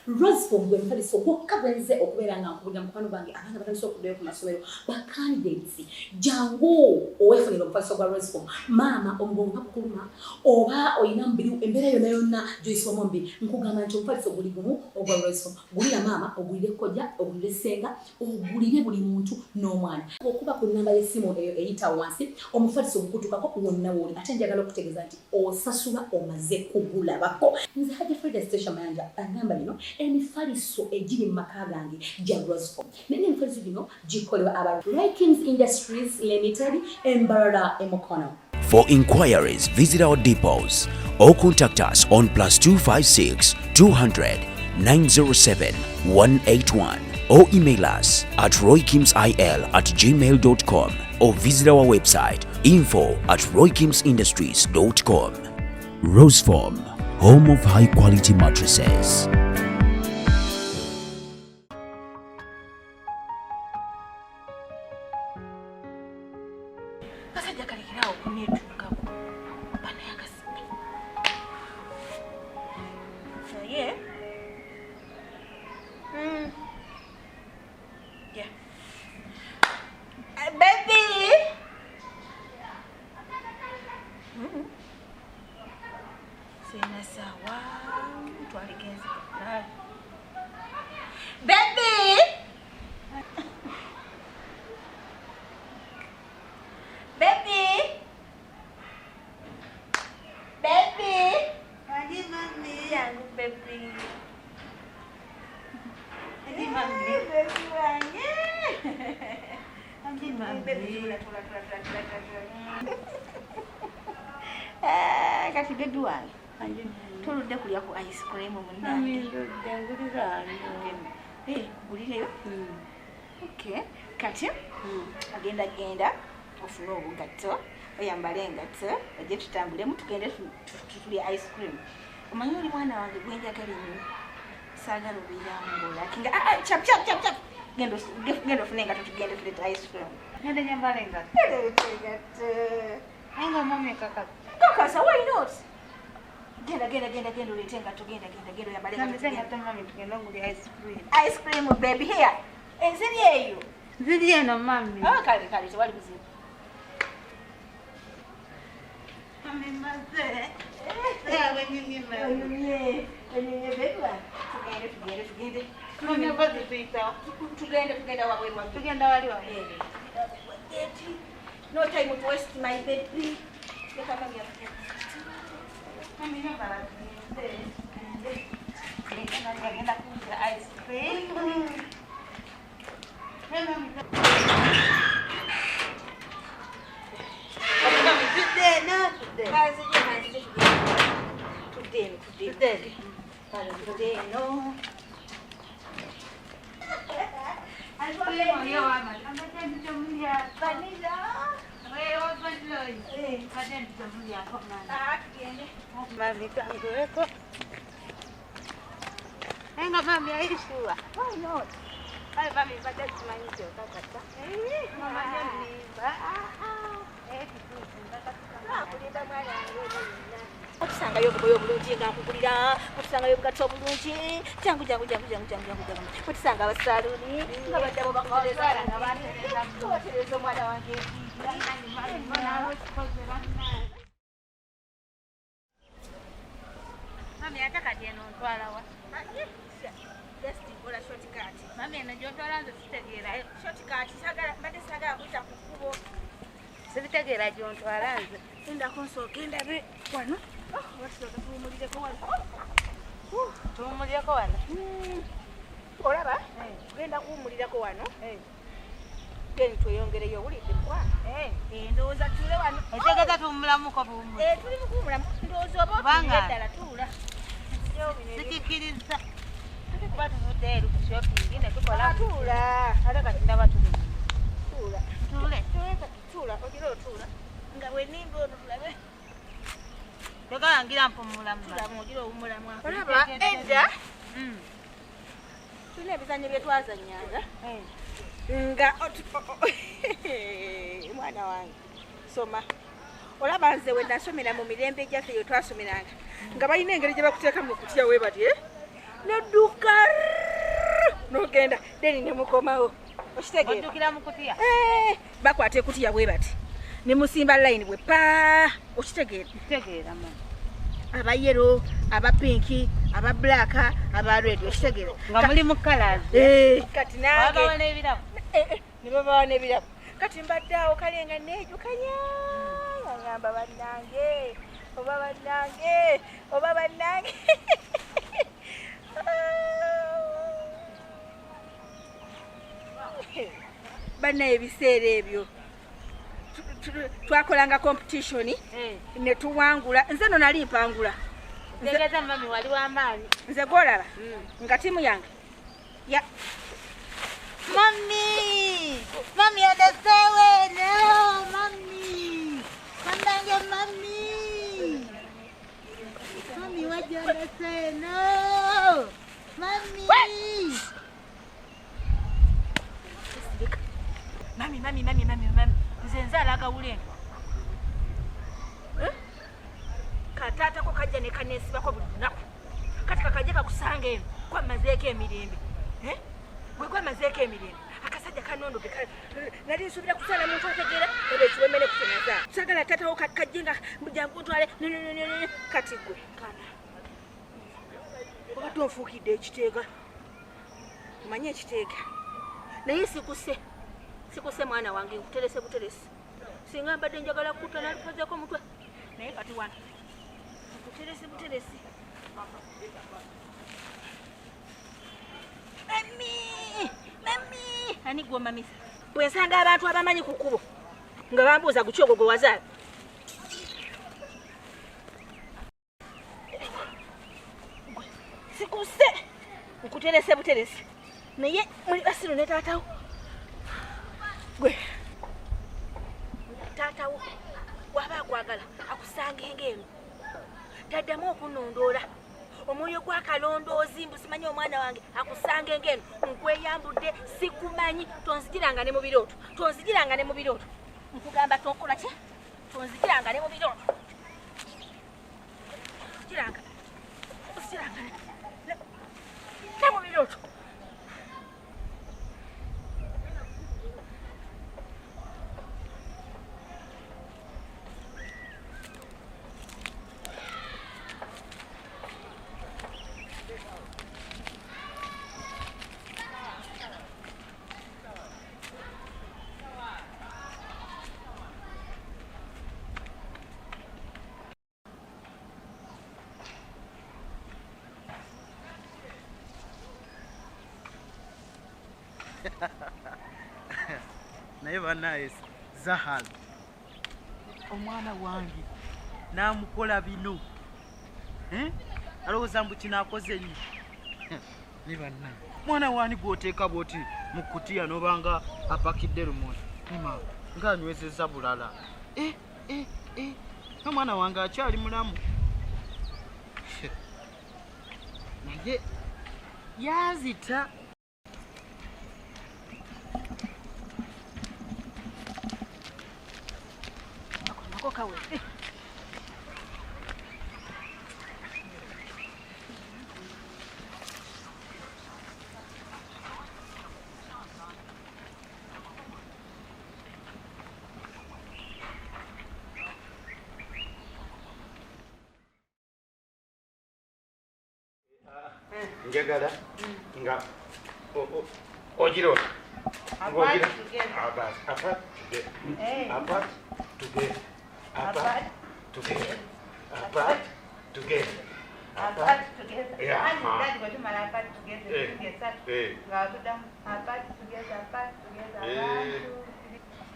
Rose from gwe mfaliso gwokka bwenze okubeera nga nkubulira mukwano bange abaana batandise okuddayo ku masomero bacandidates jangu oweefunira omufaliso gwa Rose from maama omugongo bakuluma oba oyina mubiri embeera yonna gy'oyisibwamu omubiri nkugamba nti omufaliso guli gumu ogwa Rose from gulira maama ogulire kojja ogulire ssenga ogulire buli muntu n'omwana okuba ku nnamba y'essimu eyo eyita wansi omufaliso ogukutukako wonna woli ate njagala okutegeeza nti osasula omaze kugulabako nze Hajja Frida Stecia Mayanja agamba lino emifaliso egiri mu maka gange gya Rose from naye emifaliso gino gikolebwa aba Roykins Industries Limited Embarra Emokono. For inquiries, visit our depots or contact us on +256 200 907 181 or email us at roykimsil@gmail.com or visit our website info@roykimsindustries.com. Rose From, home of high quality mattresses. Kati baby wange tuludde kulya ku ice cream munange gulireyo okay kati agenda ofuna obugatto oyambale engatto ojje tutambulemu tugende tulya ice cream omanyi oli mwana wange gwenjagala nnyo saagala obirambola kinga chap genda ofuna engatto tugende tuleta ice cream Ngende nyambale engatto Ainga mami kaka Kakasa, why not? Genda ulete engatto genda oyambale engatto mami tugenda ngulya ice cream. Ice cream baby here. Enzeri eyo. Ziri eno mami. Kale tewali buzibu. Mami maze. Wenye baby wa. Tugende. Mami abazi tuita. Tugenda wabwe. Tugenda wali wa. No time to waste my baby. Mami nyambala. Genda kunywa ice cream. Today, no. Enga mami aishiwa. Why not? Ay mami bada tumanyicho kakata. Mama nyamimba. Kulinda mwana okusangayo obugoye obulungi nga nkugulira okusangayo obugatto obulungi jangu okusanga abasaluni nga baddabo bakolezaala nga batereza omwana wange Mami ate kati eno ntwala wa? ola shortcut. Mami eno gy'otwala nze sitegeerayo. Shortcut mbadde saagala kuyita ku kkubo. Sibitegeera gy'ontwala nze. Endako nsooke ndabe wano. Wasooka tuwumulireko wano. Tuwumulyeko wano? Olaba? Tugenda kuwumulirako wano. Geni tweyongereyo owulidde mukwano. Ndowooza tuule wano. Otegeeza tuwumulamuko buwumula? Tuli mu kuwumulamu. Ndowooza oba otuulire eddala tuula. Sikikkiriza. Kuba tuvudde eri ku shopping ne tukola. Tuula. Ate kati ndaba tuli. Tuula. Tuule. Tuula. Ogira otuula. Nga bw'ennimba ono tulabe. Togalangira mpumulamu. Tulamu ogira owumulamu. Olaba edda. Tulina ebizannyo bye twazannyanga. Nga mwana wange soma. Olaba nze we nasomera mu mirembe gyaffe yo twasomeranga nga balina engeri gye bakuteeka mu kutya we bati nedduka mugenda deni ne mukomawo okitegeera Ojjukira mu kutiya bakwata ekutiya bwe bati ne musimba line bwe pa okitegeera kitegeera mu aba yellow aba pinki aba black aba red okitegeera nga muli mu colors kati nange baba n'ebirabo ne baba n'ebirabo kati mbadde awo kalenga neejukanya yagamba bannange oba bannange banna ebiseera ebyo twakolanga competition ne tuwangula nze no nali mpangula ntegeeza mami wali w'amaanyi nze gwolaba nga timu yange ya mami adasewe no mami bandange mami wajja adasewe no mami mami nze nzaalaga wulenga kataatako kajja ne kaneesibako buli lunaku kati kakajja kakusanga eno kwamazeeko emirembe bwe kwamazeeko emirembe akasajja kanondoge nali nsuubira kusala muntu ategeera eba ekiwemene kutenaza sagala taatawo kajje nga jangu ntwale kati gwe kana obadde onfuukidde ekiteega manye ekiteega naye sikuse mwana wange nkuterese buteresi singa mbadde njagala kutta nalifazeeko omutwe naye kati wana nkuterese buteresi mami ani gwe mamisa bwe nsanga abantu abamanyi ku kkubo nga bambuuza guki ogwo gwe wazaala sikuse nkuterese buteresi naye muli basiru ne taatawo gwe taatawo waba akwagala akusanga engeno taddamu okunondoola omwoyo gwakalondoozi mbusimanyi omwana wange akusanga engeno nkweyambudde sikumanyi tonzigiranga ne mu birooto nkugamba tokola ki tonzigiranga ne mu birooto ozigiranga ne mu birooto naye banaye Zaharah omwana wange namukola bino alowooza mbu kinaakoze nyo ne bannaye mwana wani gwoteeka bwoti mu kutiya nobanga apakidde lumoto ima ng'anywezezza bulala omwana wange akyali mulamu naye yazita kawe njagala nga ogiro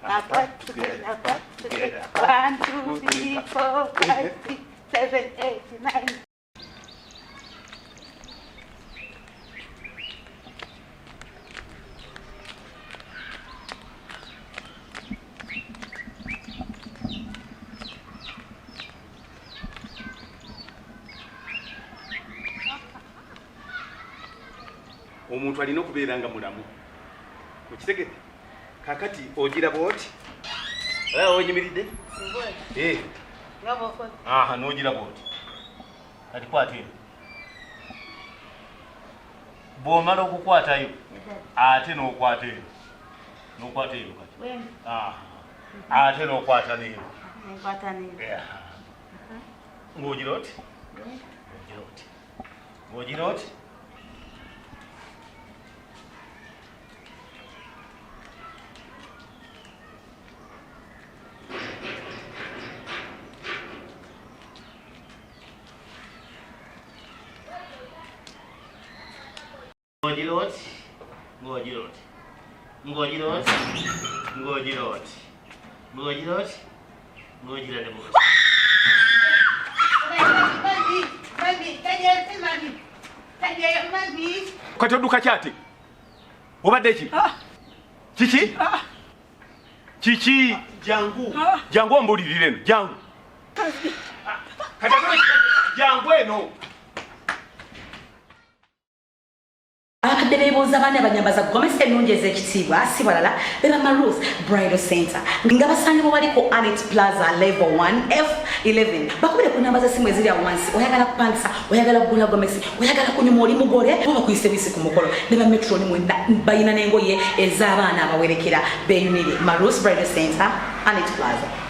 Apart together. 1, 2, 3, 4, 5, 6, 7, 8, 9. Omuntu alina okubeeranga mulamu okitegedde kakati ogira bwoti onyimiridde n'ogira bwoti kati kwate bw'omala okukwatayo ate n'okwata eyo n'okwata eyo kati ate n'okwata n'eyo ng'ogira oti ng'ogira oti Ngojirot, ngojirot, ngojirot, ngojirot, ngojirot, ngojirot. Kati oduka kyate? Obadde ki? Kiki? Kiki? Jangu. Jangu ombulirire eno, jangu. Kati jangu eno. Abakadde beebuuza baana abanyambaza gomesi ennungi ez'ekitiibwa si balala beba Marus Bridal Center nga basangibwa baliko Annex Plaza Level 1F11 bakubire ku namba z'essimu eziri awo wansi oyagala kupangisa oyagala kugula gomesi oyagala kunyuma oli mugole oba bakuyise bisi ku mukolo ne ba Metro ni mwenda bayina n'engoye ez'abaana abawerekera beenyumire Marus Bridal Center Annex Plaza.